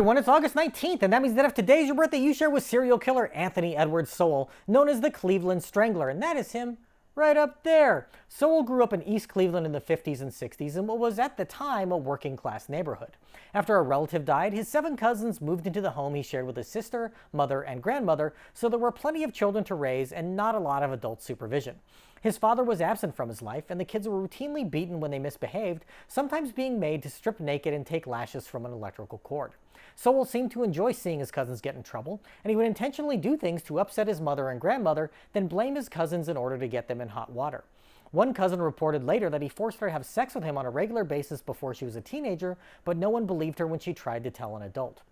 everyone, it's August 19th, and that means that if today's your birthday, you share with serial killer Anthony Edward Sowell, known as the Cleveland Strangler, and that is him right up there. Sowell grew up in East Cleveland in the 50s and 60s in what was at the time a working-class neighborhood. After a relative died, his 7 cousins moved into the home he shared with his sister, mother, and grandmother, so there were plenty of children to raise and not a lot of adult supervision. His father was absent from his life, and the kids were routinely beaten when they misbehaved, sometimes being made to strip naked and take lashes from an electrical cord. Sowell seemed to enjoy seeing his cousins get in trouble, and he would intentionally do things to upset his mother and grandmother, then blame his cousins in order to get them in hot water. One cousin reported later that he forced her to have sex with him on a regular basis before she was a teenager, but no one believed her when she tried to tell an adult.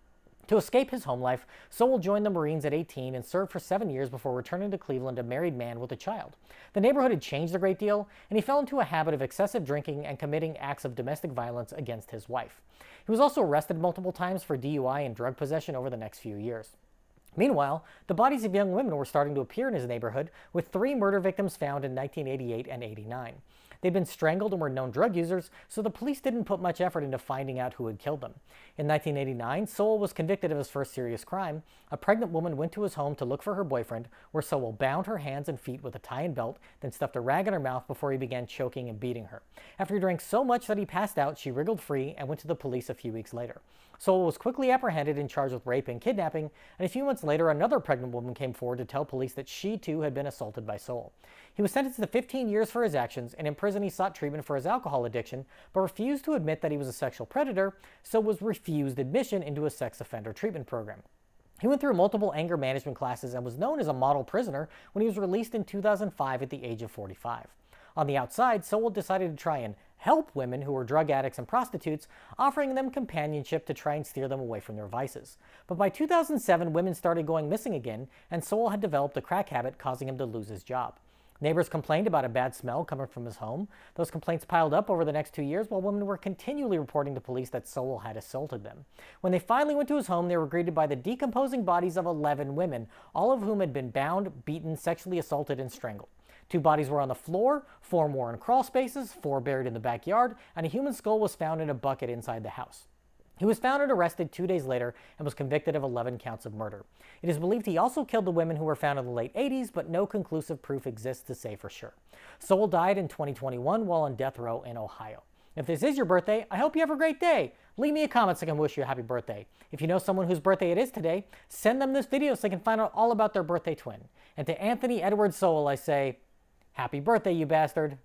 To escape his home life, Sowell joined the Marines at 18 and served for 7 years before returning to Cleveland a married man with a child. The neighborhood had changed a great deal, and he fell into a habit of excessive drinking and committing acts of domestic violence against his wife. He was also arrested multiple times for DUI and drug possession over the next few years. Meanwhile, the bodies of young women were starting to appear in his neighborhood, with 3 murder victims found in 1988 and 89. They'd been strangled and were known drug users, so the police didn't put much effort into finding out who had killed them. In 1989, Sowell was convicted of his first serious crime. A pregnant woman went to his home to look for her boyfriend, where Sowell bound her hands and feet with a tie and belt, then stuffed a rag in her mouth before he began choking and beating her. After he drank so much that he passed out, she wriggled free and went to the police a few weeks later. Sowell was quickly apprehended and charged with rape and kidnapping, and a few months later, another pregnant woman came forward to tell police that she too had been assaulted by Sowell. He was sentenced to 15 years for his actions, and in prison he sought treatment for his alcohol addiction, but refused to admit that he was a sexual predator, so was refused admission into a sex offender treatment program. He went through multiple anger management classes and was known as a model prisoner when he was released in 2005 at the age of 45. On the outside, Sowell decided to try and help women who were drug addicts and prostitutes, offering them companionship to try and steer them away from their vices. But by 2007, women started going missing again, and Sowell had developed a crack habit, causing him to lose his job. Neighbors complained about a bad smell coming from his home. Those complaints piled up over the next 2 years, while women were continually reporting to police that Sowell had assaulted them. When they finally went to his home, they were greeted by the decomposing bodies of 11 women, all of whom had been bound, beaten, sexually assaulted, and strangled. 2 bodies were on the floor, 4 more in crawl spaces, 4 buried in the backyard, and a human skull was found in a bucket inside the house. He was found and arrested 2 days later and was convicted of 11 counts of murder. It is believed he also killed the women who were found in the late 80s, but no conclusive proof exists to say for sure. Sowell died in 2021 while on death row in Ohio. If this is your birthday, I hope you have a great day. Leave me a comment so I can wish you a happy birthday. If you know someone whose birthday it is today, send them this video so they can find out all about their birthday twin. And to Anthony Edward Sowell, I say, happy birthday, you bastard.